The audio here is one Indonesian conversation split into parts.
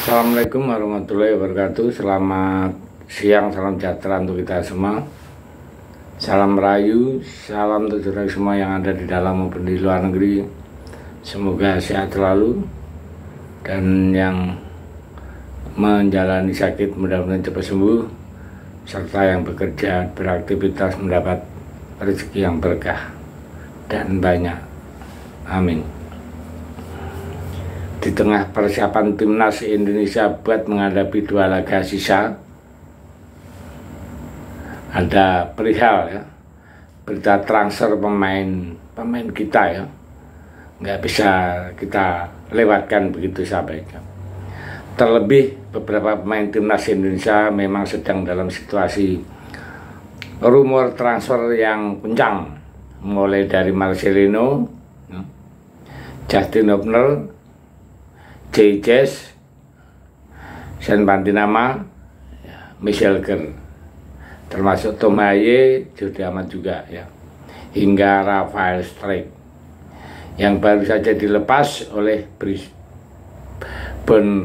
Assalamualaikum warahmatullahi wabarakatuh. Selamat siang, salam sejahtera untuk kita semua. Salam Merayu, salam untuk saudara semua yang ada di dalam maupun di luar negeri. Semoga sehat selalu, dan yang menjalani sakit mudah-mudahan cepat sembuh, serta yang bekerja beraktivitas mendapat rezeki yang berkah dan banyak. Amin. Di tengah persiapan timnas Indonesia buat menghadapi 2 laga sisa, ada perihal ya, berita transfer pemain kita ya, nggak bisa kita lewatkan begitu saja. Terlebih beberapa pemain timnas Indonesia memang sedang dalam situasi rumor transfer yang kencang, mulai dari Marcelino, Justin Hubner, Jayces, Sen Pantinama, Michel Ger, termasuk Tom Haye, Jordi Amat juga ya, hingga Rafael Strijk yang baru saja dilepas oleh Brisbane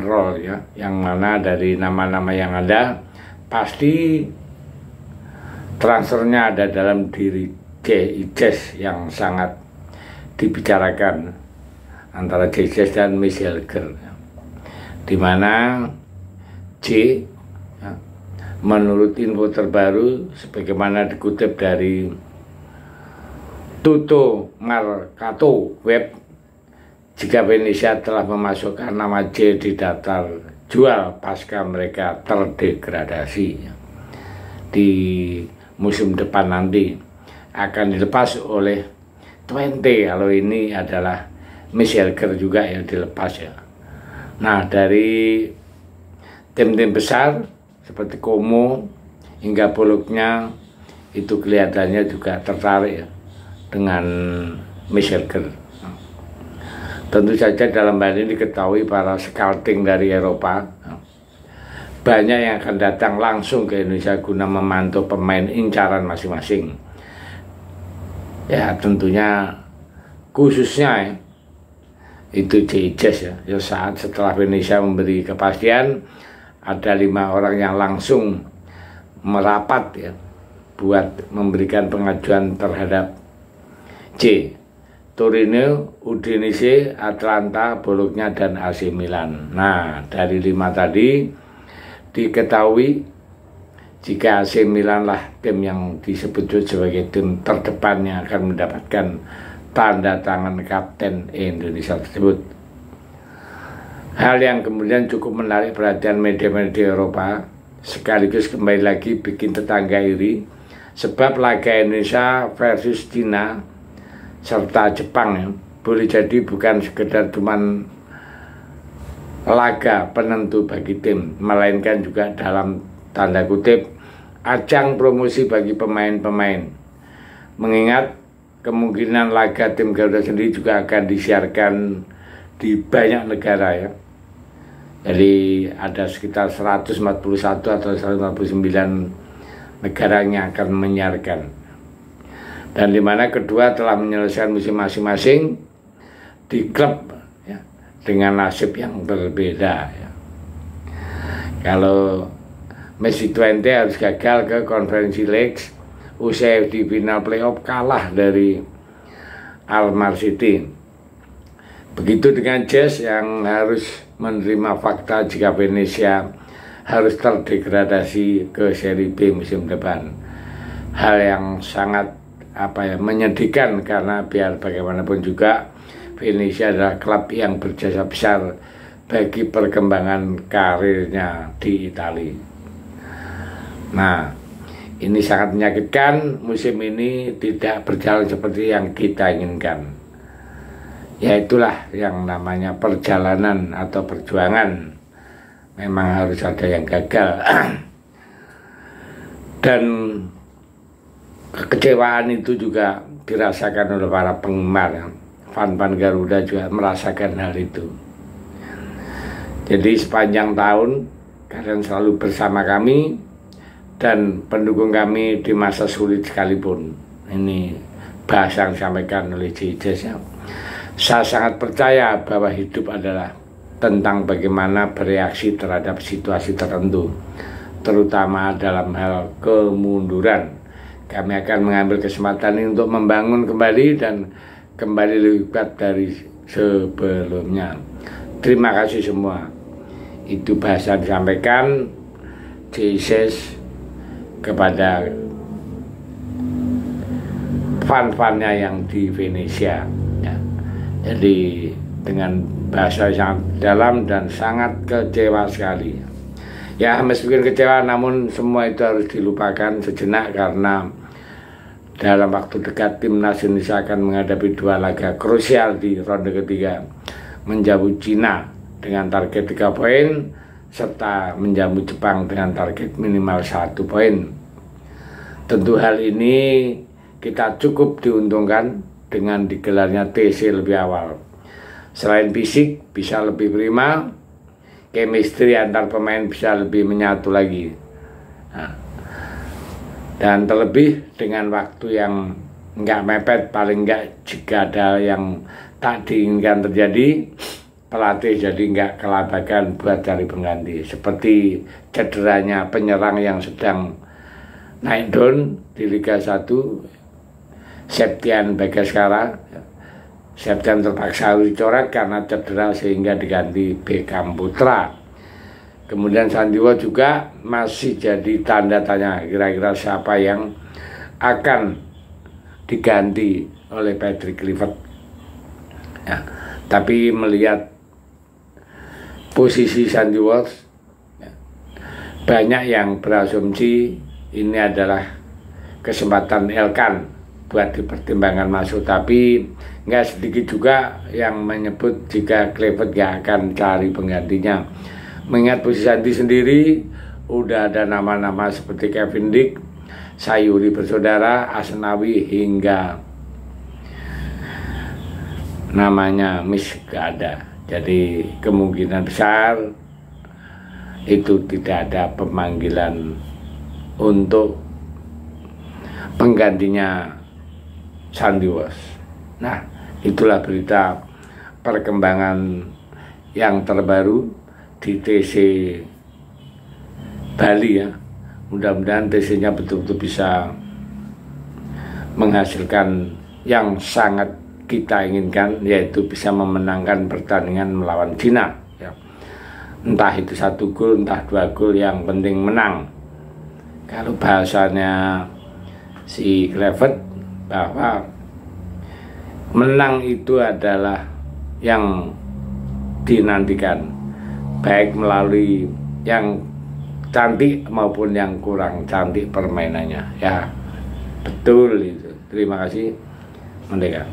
Roar ya, yang mana dari nama-nama yang ada pasti transfernya ada dalam diri Jayces yang sangat dibicarakan antara Jayces dan Michel Ger, di mana J ya, menurut info terbaru sebagaimana dikutip dari Tutto Mercato Web, jika Venezia telah memasukkan nama J di daftar jual pasca mereka terdegradasi di musim depan nanti, akan dilepas oleh Twente. Kalau ini adalah Michel Ger juga yang dilepas ya. Nah, dari tim-tim besar seperti Como hingga Bologna itu kelihatannya juga tertarik ya dengan Michel Ger. Tentu saja dalam hal ini diketahui para scouting dari Eropa banyak yang akan datang langsung ke Indonesia guna memantau pemain incaran masing-masing. Ya, tentunya khususnya ya, itu Jayces ya, saat setelah Indonesia memberi kepastian ada 5 orang yang langsung merapat ya buat memberikan pengajuan terhadap J. Torino, Udinese, Atalanta, Bologna, dan AC Milan. Nah, dari 5 tadi diketahui jika AC Milan lah tim yang disebut sebagai tim terdepan yang akan mendapatkan tanda tangan kapten Indonesia tersebut. Hal yang kemudian cukup menarik perhatian media-media Eropa, sekaligus kembali lagi bikin tetangga iri, sebab laga Indonesia versus Cina serta Jepang ya, boleh jadi bukan sekedar cuman laga penentu bagi tim, melainkan juga dalam tanda kutip ajang promosi bagi pemain-pemain, mengingat kemungkinan laga tim Garuda sendiri juga akan disiarkan di banyak negara ya. Jadi ada sekitar 141 atau 149 negara yang akan menyiarkan. Dan di mana kedua telah menyelesaikan musim masing-masing di klub ya, dengan nasib yang berbeda ya. Kalau Messi Twente harus gagal ke Conference League usai di final playoff kalah dari Almar City. Begitu dengan Jazz yang harus menerima fakta jika Venezia harus terdegradasi ke Seri B musim depan. Hal yang sangat menyedihkan, karena biar bagaimanapun juga Venezia adalah klub yang berjasa besar bagi perkembangan karirnya di Italia. Nah, ini sangat menyakitkan, musim ini tidak berjalan seperti yang kita inginkan. Ya, itulah yang namanya perjalanan atau perjuangan. Memang harus ada yang gagal. Dan kekecewaan itu juga dirasakan oleh para penggemar. Fan-fan Garuda juga merasakan hal itu. Jadi sepanjang tahun kalian selalu bersama kami dan pendukung kami di masa sulit sekalipun. Ini bahasa yang disampaikan oleh Jayces ya. Saya sangat percaya bahwa hidup adalah tentang bagaimana bereaksi terhadap situasi tertentu, terutama dalam hal kemunduran. Kami akan mengambil kesempatan ini untuk membangun kembali dan kembali lebih kuat dari sebelumnya. Terima kasih semua. Itu bahasa disampaikan Jesus kepada fan-fannya yang di Venesia ya. Jadi dengan bahasa yang dalam dan sangat kecewa sekali ya. Meskipun kecewa, namun semua itu harus dilupakan sejenak, karena dalam waktu dekat timnas Indonesia akan menghadapi 2 laga krusial di ronde ketiga, menjamu Cina dengan target 3 poin serta menjamu Jepang dengan target minimal 1 poin. Tentu hal ini kita cukup diuntungkan dengan digelarnya TC lebih awal. Selain fisik bisa lebih prima, chemistry antar pemain bisa lebih menyatu lagi. Nah, dan terlebih dengan waktu yang nggak mepet, paling nggak jika ada yang tak diinginkan terjadi, pelatih jadi nggak kelabakan buat cari pengganti. Seperti cederanya penyerang yang sedang naik daun di Liga 1, Septian Bagaskara. Septian terpaksa dicoret karena cedera sehingga diganti Beckham Putra. Kemudian Sandiwo juga masih jadi tanda tanya, kira-kira siapa yang akan diganti oleh Patrick Kluivert ya. Tapi melihat posisi Sandiwo ya, banyak yang berasumsi ini adalah kesempatan Elkan buat dipertimbangkan masuk, tapi nggak sedikit juga yang menyebut jika Kluivert nggak akan cari penggantinya. Mengingat posisi Sandi sendiri udah ada nama-nama seperti Kevin Dick, Sayuri bersaudara, Asnawi, hingga namanya Miss nggak ada. Jadi kemungkinan besar itu tidak ada pemanggilan untuk penggantinya Sandiwos. Nah, itulah berita perkembangan yang terbaru di TC Bali ya. Mudah-mudahan TC-nya betul-betul bisa menghasilkan yang sangat kita inginkan, yaitu bisa memenangkan pertandingan melawan Cina ya. Entah itu 1 gol, entah 2 gol, yang penting menang. Kalau bahasanya si Kluivert, bahwa menang itu adalah yang dinantikan, baik melalui yang cantik maupun yang kurang cantik permainannya ya. Betul itu. Terima kasih. Merdeka.